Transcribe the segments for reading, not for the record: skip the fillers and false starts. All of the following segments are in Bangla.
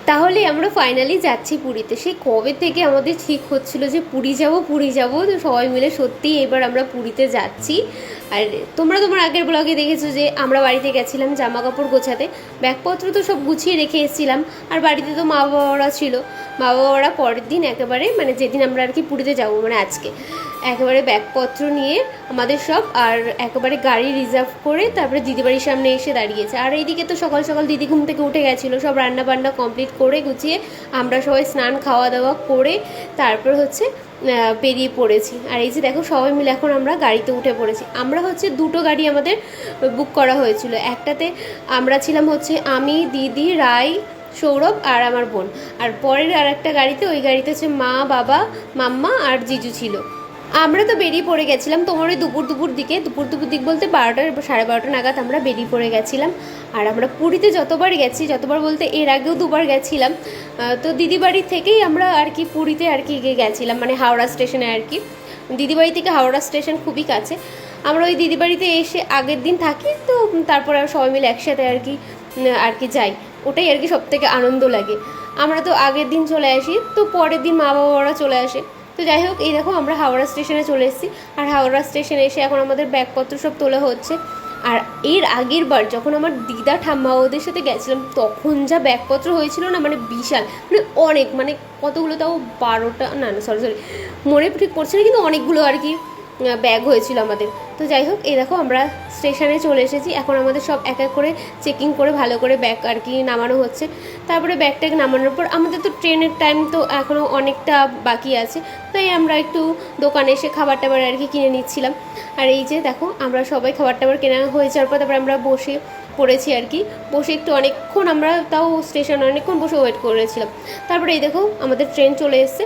তাহলে আমরা ফাইনালি যাচ্ছি পুরীতে। সেই কবে থেকে আমাদের ঠিক হচ্ছিল যে পুরী যাব, তো সবাই মিলে সত্যি এবার আমরা পুরীতে যাচ্ছি। আর তোমরা তোমার আগের ব্লগে দেখেছো যে আমরা বাড়িতে গেছিলাম জামা কাপড় গোছাতে, ব্যাগপত্র তো সব গুছিয়ে রেখে এসেছিলাম। আর বাড়িতে তো মা বাবারা ছিল, মা বাবারা পরের দিন একেবারে মানে যেদিন আমরা আর কি পুরীতে যাবো মানে আজকে একেবারে ব্যাগপত্র নিয়ে আমাদের সব আর একেবারে গাড়ি রিজার্ভ করে তারপরে দিদিবাড়ির সামনে এসে দাঁড়িয়েছে। আর এইদিকে তো সকাল সকাল দিদি ঘুম থেকে উঠে গেছিলো, সব রান্না বান্না কমপ্লিট করে গুছিয়ে আমরা সবাই স্নান খাওয়া দাওয়া করে তারপর হচ্ছে বেরিয়ে পড়েছি। আর এই যে দেখো সবাই মিলে এখন আমরা গাড়িতে উঠে পড়েছি। আমরা হচ্ছে দুটো গাড়ি আমাদের বুক করা হয়েছিল, একটাতে আমরা ছিলাম হচ্ছে আমি, দিদি, রাই, সৌরভ আর আমার বোন। আর পরের আর একটা গাড়িতে, ওই গাড়িতে হচ্ছে মা, বাবা, মাম্মা আর জিজু ছিল। আমরা তো বেরিয়ে পড়ে গেছিলাম তোমার ওই দুপুর দিক বলতে 12টা 12:30 নাগাদ আমরা বেরিয়ে পড়ে গেছিলাম। আর আমরা পুরীতে যতবার গেছি, যতবার বলতে এর আগেও দুবার গেছিলাম, তো দিদিবাড়ি থেকেই আমরা আর কি পুরীতে আর কি গেছিলাম, মানে হাওড়া স্টেশনে আর কি। দিদিবাড়ি থেকে হাওড়া স্টেশন খুবই কাছে। আমরা ওই দিদিবাড়িতে এসে আগের দিন থাকি, তো তারপরে সবাই মিলে একসাথে আর কি যাই। ওটাই আর কি সবথেকে আনন্দ লাগে। আমরা তো আগের দিন চলে আসি, তো পরের দিন মা বাবারা চলে আসে। তো যাই হোক, এই দেখো আমরা হাওড়া স্টেশনে চলে এসেছি। আর হাওড়া স্টেশনে এসে এখন আমাদের ব্যাগপত্র সব তোলা হচ্ছে। আর এর আগের বার যখন আমার দিদা ঠাম্মা ওদের সাথে গেছিলাম তখন যা ব্যাগপত্র হয়েছিল না, মানে বিশাল, মানে অনেক, মানে কতগুলো, তাও 12টা না সরি মনে ঠিক পড়ছে না, কিন্তু অনেকগুলো আর কি ব্যাগ হয়েছিল আমাদের। তো যাই হোক, এই দেখো আমরা স্টেশনে চলে এসেছি। এখন আমাদের সব এক এক করে চেকিং করে ভালো করে ব্যাগ আর কি নামানো হচ্ছে। তারপরে ব্যাগটাকে নামানোর পর আমাদের তো ট্রেনের টাইম তো এখনও অনেকটা বাকি আছে, তাই আমরা একটু দোকানে এসে খাবার টাবার আর কি কিনে নিচ্ছিলাম। আর এই যে দেখো আমরা সবাই খাবার টাবার কেনা হয়ে যাওয়ার পর তারপরে আমরা বসে পড়েছি আর কি। বসে একটু অনেকক্ষণ আমরা তাও স্টেশনে অনেকক্ষণ বসে ওয়েট করেছিলাম। তারপরে এই দেখো আমাদের ট্রেন চলে এসছে।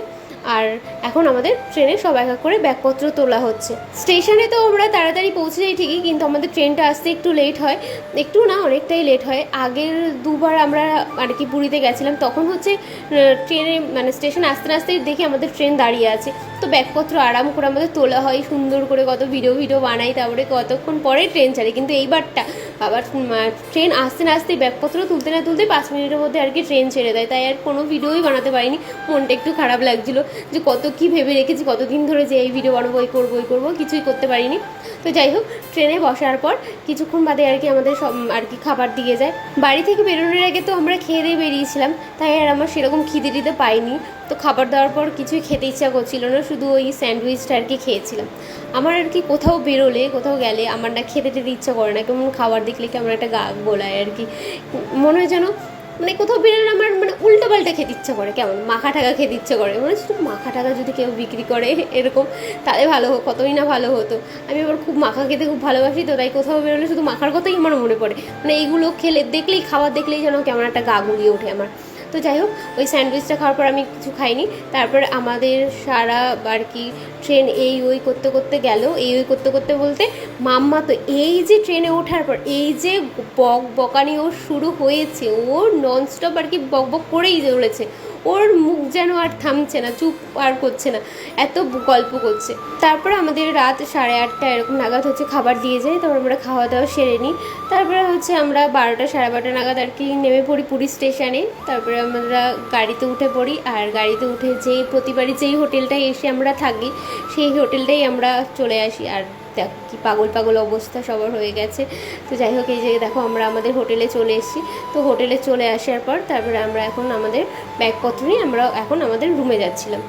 আর এখন আমাদের ট্রেনে সব এক এক করে ব্যাগপত্র তোলা হচ্ছে। স্টেশনে তো আমরা তাড়াতাড়ি পৌঁছে যাই ঠিকই, কিন্তু আমাদের ট্রেনটা আসতে একটু লেট হয়, একটু না অনেকটাই লেট হয়। আগের দুবার আমরা আর কি পুরীতে গেছিলাম তখন হচ্ছে ট্রেনে মানে স্টেশন আসতে আসতেই দেখি আমাদের ট্রেন দাঁড়িয়ে আছে, তো ব্যাগপত্র আরাম করে আমাদের তোলা হয় সুন্দর করে, কত ভিডিও বানাই, তারপরে কতক্ষণ পরে ট্রেন ছাড়ে। কিন্তু এইবারটা আবার ট্রেন আসতে না আসতেই ব্যাগপত্র তুলতে না তুলতে 5 মিনিটের মধ্যে আর কি ট্রেন ছেড়ে দেয়, তাই আর কোনো ভিডিওই বানাতে পারিনি। মনটা একটু খারাপ লাগছিলো যে কত কি ভেবে রেখেছি, কতদিন ধরে যে এই ভিডিও বানাবো, এই করবো, কিছুই করতে পারিনি। তো যাই হোক, ট্রেনে বসার পর কিছুক্ষণ বাদে আর কি আমাদের সব আর কি খাবার দিয়ে যায়। বাড়ি থেকে বেরোনোর আগে তো আমরা খেয়ে দিয়ে বেরিয়েছিলাম, তাই আর আমার সেরকম খিদে টিদে পাইনি। তো খাবার দেওয়ার পর কিছুই খেতে ইচ্ছা করছিল না, শুধু ওই স্যান্ডউইচটা আর কি খেয়েছিলাম। আমার আর কি কোথাও বেরোলে, কোথাও গেলে আমার না খেতে টেতে ইচ্ছা করে না, কেমন খাবার দেখলে কেমন একটা গা গোলায় আর কি, মনে হয় যেন মানে কোথাও বেরোলে আমার মানে উল্টো পাল্টা খেতে ইচ্ছা করে, কেমন মাখা টাকা খেতে ইচ্ছা করে, মানে শুধু মাখা টাকা যদি কেউ বিক্রি করে এরকম তাহলে ভালো হোক, কতই না ভালো হতো। আমি আবার খুব মাখা খেতে খুব ভালোবাসি, তো তাই কোথাও বেরোলে শুধু মাখার কথাই আমার মনে পড়ে, মানে এইগুলো খেলে দেখলেই, খাবার দেখলেই যেন কেমন একটা গা গুলিয়ে ওঠে আমার। তো যাই হোক, ওই স্যান্ডউইচটা খাওয়ার পর আমি কিছু খাইনি। তারপর আমাদের সারা আর কি ট্রেন এই ওই করতে করতে গেল, এই ওই করতে করতে বলতে মাম্মা তো এই যে ট্রেনে ওঠার পর এই যে বকানি ওর শুরু হয়েছে, ও ননস্টপ আর কি বক করেই চলেছে, ওর মুখ যেন আর থামছে না, চুপ আর করছে না, এত গল্প করছে। তারপরে আমাদের রাত 8:30 এরকম নাগাদ হচ্ছে খাবার দিয়ে যায়, তারপর আমরা খাওয়া দাওয়া সেরে নিই। তারপরে হচ্ছে আমরা 12টা 12:30 নাগাদ আর কি নেমে পড়ি পুরী স্টেশনে। তারপরে আমরা গাড়িতে উঠে পড়ি। আর গাড়িতে উঠে প্রতিবারই যেই হোটেলটায় এসে আমরা থাকি সেই হোটেলটাই আমরা চলে আসি। আর দেখ কি পাগল অবস্থা সবার হয়ে গেছে। তো যাই হোক, এই যে দেখো আমরা আমাদের হোটেলে চলে এসেছি। তো হোটেলে চলে আসার পর তারপরে আমরা এখন আমাদের ব্যাগপত্র নিয়ে আমরা এখন আমাদের রুমে যাচ্ছিলাম।